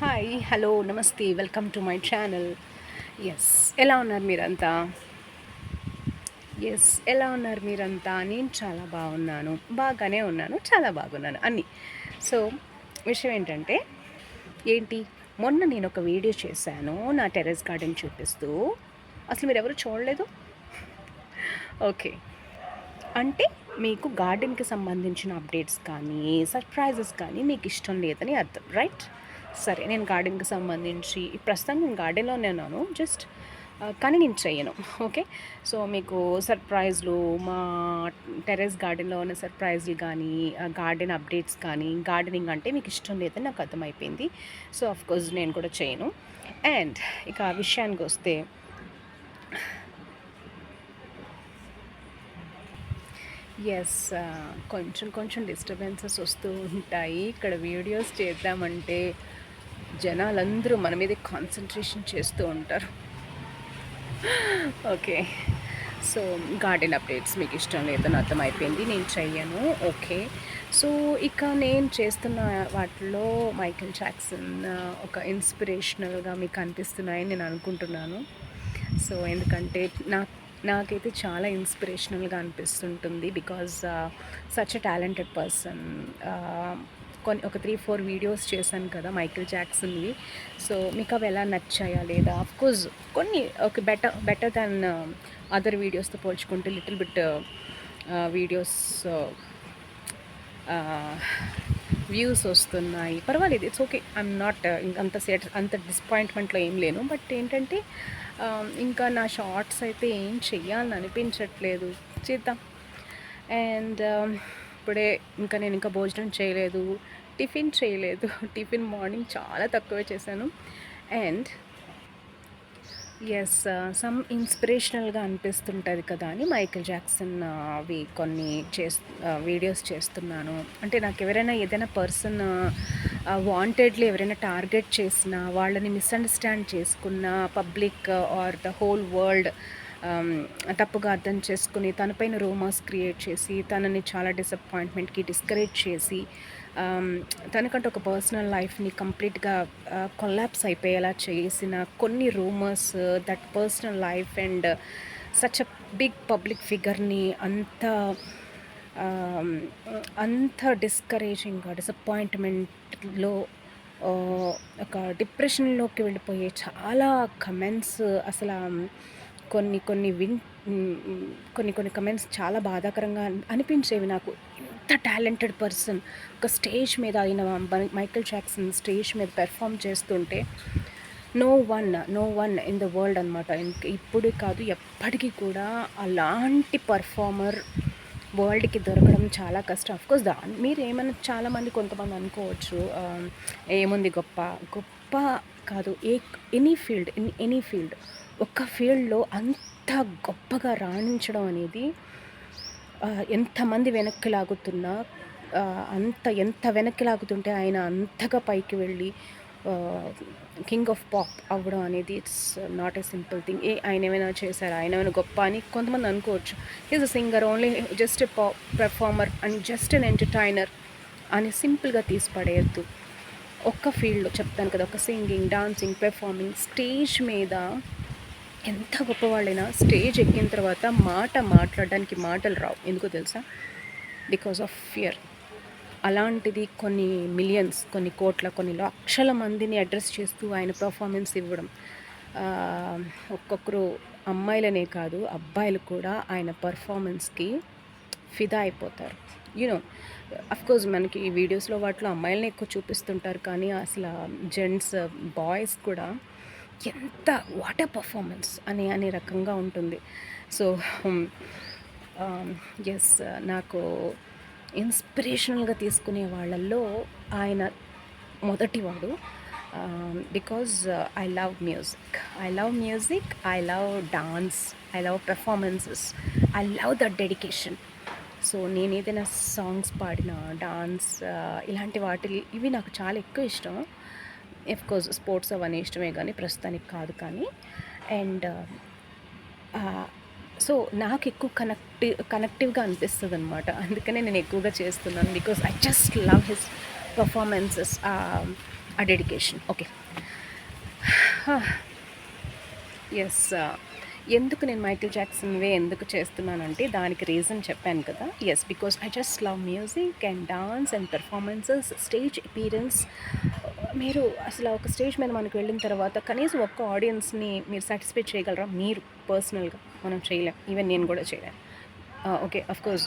Hi hello నమస్తే welcome to my channel. Yes ఎలా ఉన్నారు మీరంతా? ఎలా ఉన్నారు మీరంతా? నేను చాలా బాగున్నాను, బాగానే ఉన్నాను, చాలా బాగున్నాను అన్నీ. సో విషయం ఏంటంటే ఏంటి, మొన్న నేను ఒక వీడియో చేశాను నా టెర్రస్ గార్డెన్ చూపిస్తూ. అసలు మీరు ఎవరు చూడలేదు? ఓకే, అంటే మీకు గార్డెన్కి సంబంధించిన అప్డేట్స్ కానీ సర్ప్రైజెస్ కానీ మీకు ఇష్టం లేదని అర్థం, రైట్? సరే, నేను గార్డెన్కి సంబంధించి ప్రస్తుతం నేను గార్డెన్లోనే ఉన్నాను, జస్ట్ కానీ నేను చెయ్యను. ఓకే, సో మీకు సర్ప్రైజ్లు, మా టెర్రస్ గార్డెన్లో ఉన్న సర్ప్రైజ్లు కానీ గార్డెన్ అప్డేట్స్ కానీ, గార్డెనింగ్ అంటే మీకు ఇష్టం లేదని నాకు అర్థమైపోయింది. సో అఫ్కోర్స్ నేను కూడా చేయను. అండ్ ఇక ఆ విషయానికి వస్తే, ఎస్, కొంచెం కొంచెం డిస్టర్బెన్సెస్ వస్తూ ఉంటాయి. ఇక్కడ వీడియోస్ చేద్దామంటే జనాలందరూ మన మీద కాన్సన్ట్రేషన్ చేస్తూ ఉంటారు. ఓకే, సో గార్డెన్ అప్డేట్స్ మీకు ఇష్టం లేదని అర్థమైపోయింది, నేను చెయ్యను. ఓకే, సో ఇక నేను చేస్తున్న వాటిలో మైకేల్ జాక్సన్ ఒక ఇన్స్పిరేషనల్గా మీకు అనిపిస్తున్నాయని నేను అనుకుంటున్నాను. సో ఎందుకంటే నాకైతే చాలా ఇన్స్పిరేషనల్గా అనిపిస్తుంటుంది, because such a talented person. ఒక 3-4 వీడియోస్ చేశాను కదా మైకేల్ జాక్సన్వి. సో మీకు అవి ఎలా నచ్చాయా లేదా? అఫ్కోర్స్ కొన్ని ఒక బెటర్ దాన్ అదర్ వీడియోస్తో పోల్చుకుంటే లిటిల్ బిట్ వీడియోస్ వ్యూస్ వస్తున్నాయి, పర్వాలేదు, ఇట్స్ ఓకే. ఐఎమ్ నాట్ అంత డిసప్పాయింట్మెంట్లో ఏం లేను. బట్ ఏంటంటే ఇంకా నా షార్ట్స్ అయితే ఏం చెయ్యాలని అనిపించట్లేదు, చేద్దాం. అండ్ ఇప్పుడే నేను ఇంకా భోజనం చేయలేదు, టిఫిన్ చేయలేదు. టిఫిన్ మార్నింగ్ చాలా తక్కువే చేశాను. అండ్ ఎస్, సమ్ ఇన్స్పిరేషనల్గా అనిపిస్తుంటుంది కదా అని మైకేల్ జాక్సన్ అవి కొన్ని వీడియోస్ చేస్తున్నాను. అంటే నాకు ఎవరైనా ఏదైనా పర్సన్ వాంటెడ్లీ ఎవరైనా టార్గెట్ చేసినా, వాళ్ళని మిస్అండర్స్టాండ్ చేసుకున్న public or the whole world తప్పుగా అర్థం చేసుకుని తనపైన రూమర్స్ క్రియేట్ చేసి తనని చాలా డిసప్పాయింట్మెంట్కి డిస్కరేజ్ చేసి తనకంటే ఒక పర్సనల్ లైఫ్ని కంప్లీట్గా కొలాప్స్ అయిపోయేలా చేసిన కొన్ని rumours, that personal life and such a big public ఫిగర్ని అంత డిస్కరేజింగ్గా, డిసప్పాయింట్మెంట్లో, ఒక డిప్రెషన్లోకి వెళ్ళిపోయే చాలా కమెంట్స్, అసలు కొన్ని కొన్ని కొన్ని కమెంట్స్ చాలా బాధాకరంగా అనిపించేవి నాకు. ఇంత టాలెంటెడ్ పర్సన్ ఒక స్టేజ్ మీద అయిన మైకేల్ జాక్సన్ స్టేజ్ మీద పెర్ఫామ్ చేస్తుంటే no one in the world అనమాట, ఇప్పుడు కాదు ఎప్పటికీ కూడా అలాంటి పర్ఫార్మర్ వరల్డ్కి దొరకడం చాలా కష్టం. అఫ్కోర్స్ మీరు ఏమైనా చాలామంది కొంతమంది అనుకోవచ్చు ఏముంది గొప్ప కాదు, ఎనీ ఫీల్డ్ ఒక ఫీల్డ్లో అంత గొప్పగా రాణించడం అనేది ఎంతమంది వెనక్కి లాగుతున్నా, ఎంత వెనక్కి లాగుతుంటే ఆయన అంతగా పైకి వెళ్ళి కింగ్ ఆఫ్ పాప్ అవ్వడం అనేది it's not a simple thing. ఆయన ఏమైనా చేశారు, ఆయన ఏమైనా గొప్ప అని కొంతమంది అనుకోవచ్చు. Is a singer, only just a performer and just N entertainer అని సింపుల్గా తీసి పడేయద్దు. ఒక్క ఫీల్డ్లో చెప్తాను కదా, ఒక సింగింగ్, డాన్సింగ్, పెర్ఫార్మింగ్, స్టేజ్ మీద ఎంత గొప్పవాళ్ళైనా స్టేజ్ ఎక్కిన తర్వాత మాట్లాడడానికి మాటలు రావు. ఎందుకో తెలుసా? Because of fear. అలాంటిది కొన్ని మిలియన్స్, కొన్ని కోట్ల, కొన్ని లక్షల మందిని అడ్రస్ చేస్తూ ఆయన పర్ఫార్మెన్స్ ఇవ్వడం, ఒక్కొక్కరు అమ్మాయిలనే కాదు అబ్బాయిలు కూడా ఆయన పర్ఫార్మెన్స్కి ఫిదా అయిపోతారు. యూనో, అఫ్కోర్స్ మనకి ఈ వీడియోస్లో వాటిలో అమ్మాయిలని ఎక్కువ చూపిస్తుంటారు, కానీ అసలు జెంట్స్, బాయ్స్ కూడా ఎంత వాట్ పర్ఫార్మెన్స్ అనే రకంగా ఉంటుంది. సో ఎస్, నాకు ఇన్స్పిరేషనల్గా తీసుకునే వాళ్ళల్లో ఆయన మొదటివాడు. Because I love music, I love dance, I love performances, I love the dedication. So నేను ఏదైనా సాంగ్స్ పాడిన, డాన్స్, ఇలాంటి ఇవి నాకు చాలా ఎక్కువ ఇష్టం. కోర్స్ స్పోర్ట్స్ అవన్నీ ఇష్టమే కానీ ప్రస్తుతానికి కాదు. కానీ అండ్ సో నాకు ఎక్కువ కనెక్టివ్గా అనిపిస్తుంది అనమాట. అందుకనే నేను ఎక్కువగా చేస్తున్నాను, because I just love his performances. ఆ డెడికేషన్. ఓకే. యెస్. ఎందుకు నేను మైకేల్ జాక్సన్‌వే ఎందుకు చేస్తున్నానంటే దానికి రీజన్ చెప్పాను కదా! Yes. Because I just love music and dance and performances, stage appearance. మీరు అసల ఒక స్టేజ్ మీద మనకు వెళ్ళిన తర్వాత కనీసం ఒక్క ఆడియన్స్‌ని మీరు సాటిస్ఫై చేయగలరా? మీరు పర్సనల్‌గా. మనం చేయలేం. ఈవెన్ నేను కూడా చేయలేను. ఓకే. ఆఫ్‌కోర్స్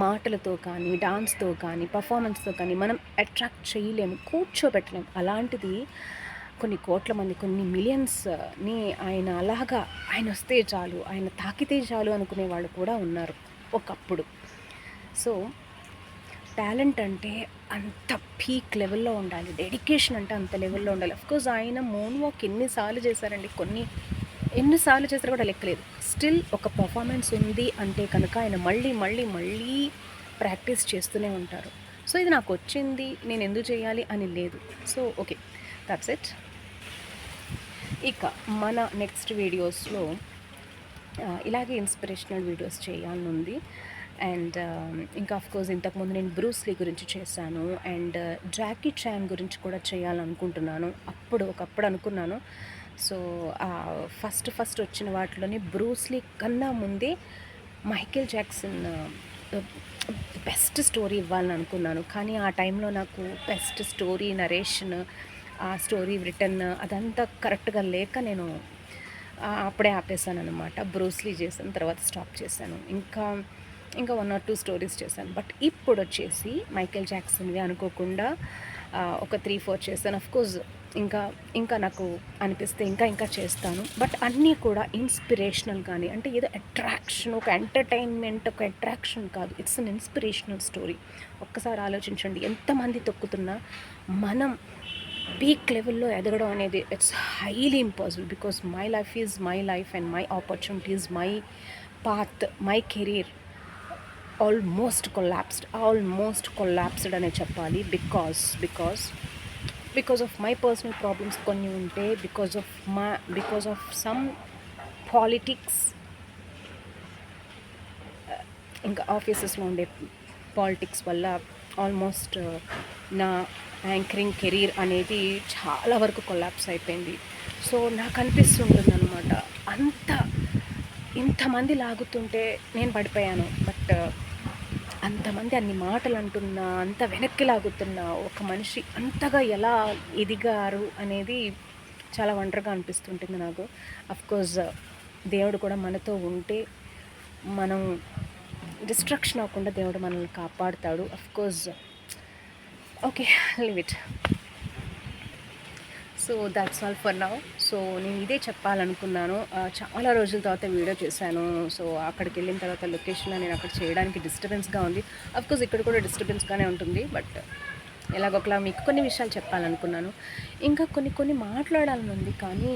మాటలతో కానీ, డాన్స్‌తో కానీ, పెర్ఫార్మన్స్‌తో కానీ మనం అట్రాక్ట్ చేయలేము, కూర్చోబెట్టలేము. అలాంటిది కొన్ని కోట్ల మంది, కొన్ని మిలియన్స్‌ని ఆయన అలాగా ఆయనొస్తే చాలు, ఆయన తాకితే చాలు అనుకునే వాళ్ళు కూడా ఉన్నారు ఒకప్పుడు. సో, టాలెంట్ అంటే అంత పీక్ లెవెల్‌లో ఉండాలి. డెడికేషన్ అంటే అంత లెవెల్‌లో ఉండాలి. ఆఫ్‌కోర్స్ ఆయన మూన్ వాక్ ఎన్ని సార్లు చేశారండి. ఎన్ని సార్లు చేశారో కూడా లెక్కలేదు. స్టిల్ ఒక పెర్ఫార్మెన్స్ ఉంది అంటే కనుక ఆయన మళ్ళీ, మళ్ళీ, మళ్ళీ ప్రాక్టీస్ చేస్తూనే ఉంటారు. సో, ఇది నాకొచ్చింది, నేనెందుకు చేయాలి అని లేదు. So, okay. That's it. ఇక మన నెక్స్ట్ వీడియోస్‌లో ఇలాగే ఇన్స్పిరేషనల్ వీడియోస్ చేయాలనుంది. అండ్ ఇంకా ఆఫ్‌కోర్స్ ఇంతకుముందు నేను బ్రూస్ లీ గురించి చేశాను. అండ్ జాకీ చాన్ గురించి కూడా చేయాలనుకుంటున్నాను. ఒకప్పుడు అనుకున్నాను. సో, ఫస్ట్ వచ్చిన వాటిలోనే బ్రూస్ లీ కన్నా ముందే మైకేల్ జాక్సన్ బెస్ట్ స్టోరీ ఇవ్వాలని అనుకున్నాను. కానీ ఆ టైంలో నాకు బెస్ట్ స్టోరీ నరేషన్, ఆ స్టోరీ రిటర్న్ అదంతా కరెక్ట్గా లేక నేను అప్పుడే ఆపేసాననమాట. బ్రూస్ లీ చేశాను, తర్వాత స్టాప్ చేశాను. ఇంకా 1 ఆర్ 2 స్టోరీస్ చేశాను. బట్ ఇప్పుడొచ్చేసి మైకేల్ జాక్సన్‌వి అనుకోకుండా ఒక 3, 4 చేశాను. ఆఫ్‌కోర్స్ ఇంకా నాకు అనిపిస్తే ఇంకా చేస్తాను. బట్ అన్నీ కూడా ఇన్స్పిరేషనల్ కానీ, అంటే ఏదో అట్రాక్షన్, ఒక ఎంటర్‌టైన్‌మెంట్, ఒక అట్రాక్షన్ కాదు. It's an inspirational story. ఒక్కసారి ఆలోచించండి. ఎంతమంది తొక్కుతున్నా మనం పీక్ లెవెల్‌లో ఎదగడం అనేది it's highly impossible. Because my life is my life and my opportunities, my path, my career almost collapsed అనే చెప్పాలి. Because of my personal problems కొన్ని ఉంటే, బికాస్ ఆఫ్ సమ్ పాలిటిక్స్, ఇంకా ఆఫీసెస్లో ఉండే పాలిటిక్స్ వల్ల ఆల్మోస్ట్ నా యాంకరింగ్ కెరీర్ అనేది చాలా వరకు కొలాప్స్ అయిపోయింది. సో నాకు అనిపిస్తుంటుంది అనమాట, ఇంతమంది లాగుతుంటే నేను పడిపోయాను. బట్ అంతమంది అన్ని మాటలు అంటున్నా, అంత వెనక్కి లాగుతున్నా ఒక మనిషి అంతగా ఎలా ఎదిగారు అనేది చాలా వండర్గా అనిపిస్తుంటుంది నాకు. అఫ్కోర్స్ దేవుడు కూడా మనతో ఉంటే మనం డిస్ట్రాక్షన్ అవ్వకుండా దేవుడు మనల్ని కాపాడుతాడు. Of course okay, leave it. So that's all for now. So నేను ఇదే చెప్పాలనుకున్నాను. చాలా రోజుల తర్వాత వీడియో చేశాను. సో అక్కడికి వెళ్ళిన తర్వాత లొకేషన్లో నేను అక్కడ చేయడానికి డిస్టర్బెన్స్గా ఉంది. అఫ్కోర్స్ ఇక్కడ కూడా డిస్టర్బెన్స్గానే ఉంటుంది. బట్ ఎలాగొకలా మీకు కొన్ని విషయాలు చెప్పాలనుకున్నాను. ఇంకా కొన్ని మాట్లాడాలని ఉంది, కానీ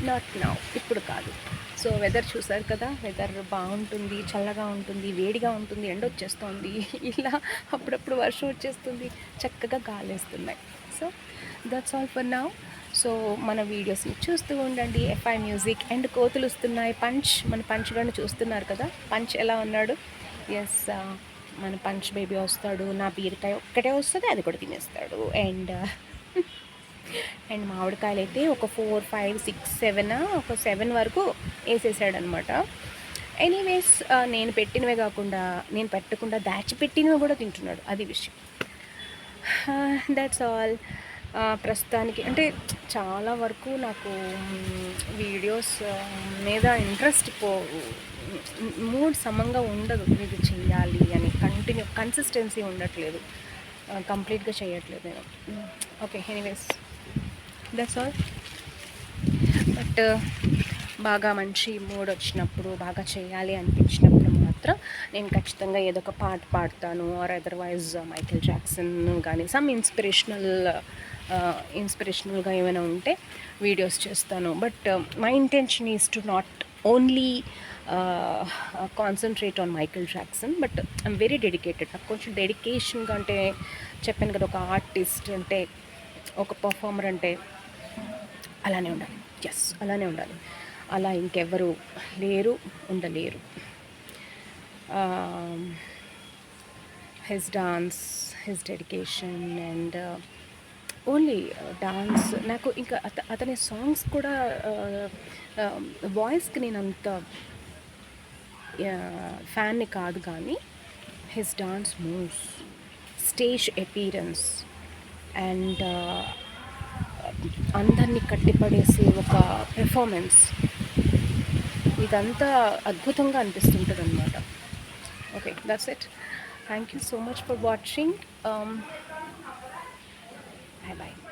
నాట్ నౌ, ఇప్పుడు కాదు. సో వెదర్ చూసారు కదా, వెదర్ బాగుంటుంది, చల్లగా ఉంటుంది, వేడిగా ఉంటుంది, ఎండ వచ్చేస్తుంది, ఇలా అప్పుడప్పుడు వర్షం వచ్చేస్తుంది, చక్కగా గాలేస్తున్నాయి. So that's all for now. So మన వీడియోస్ని చూస్తూ ఉండండి. ఎఫ్ఐ మ్యూజిక్ అండ్ కోతులు వస్తున్నాయి. మన పంచ్ గడిని చూస్తున్నారు కదా, పంచ్ ఎలా ఉన్నాడు. ఎస్, మన పంచ్ బేబీ వస్తాడు. నా బీరకాయ ఒక్కటే వస్తుంది, అది కూడా తినేస్తాడు. అండ్ మామిడికాయలు అయితే ఒక 4, 5, 6, 7, ఒక 7 వరకు వేసేసాడనమాట. ఎనీవేస్, నేను పెట్టినవే కాకుండా, నేను పెట్టకుండా దాచిపెట్టినవి కూడా తింటున్నాడు, అది విషయం. That's all. ప్రస్తుతానికి అంటే చాలా వరకు నాకు వీడియోస్ మీద ఇంట్రెస్ట్ మూడ్ సమంగా ఉండదు. ఇది చెయ్యాలి అని కన్సిస్టెన్సీ ఉండట్లేదు, కంప్లీట్గా చేయట్లేదు నేను. Okay, anyways that's all. But బాగా మంచి మూడ్ వచ్చినప్పుడు, బాగా చేయాలి అనిపించినప్పుడు మాత్రం నేను ఖచ్చితంగా ఏదో ఒక పాట పాడతాను. ఆర్ అదర్వైజ్ మైకేల్ జాక్సన్ కానీ సమ్ ఇన్స్పిరేషనల్గా ఏమైనా ఉంటే వీడియోస్ చేస్తాను. But my intention is to not only concentrate on Michael Jackson, but I'm very dedicated. నాకు కొంచెం డెడికేషన్గా, అంటే చెప్పాను కదా, ఒక ఆర్టిస్ట్ అంటే, ఒక పర్ఫార్మర్ అంటే అలానే ఉండాలి. ఎస్, అలానే ఉండాలి. అలా ఇంకెవ్వరు లేరు, ఉండలేరు. His dance, his dedication and only dance. నాకు ఇంకా అతని సాంగ్స్ కూడా వాయిస్‌కి నేనంత ఫ్యాన్‌ని కాదు కానీ his dance moves, stage appearance and అందరిని కట్టిపడేసే ఒక పెర్ఫార్మెన్స్, ఇదంతా అద్భుతంగా అనిపిస్తుంటదనమాట. Okay, that's it. Thank you so much for watching. Bye bye.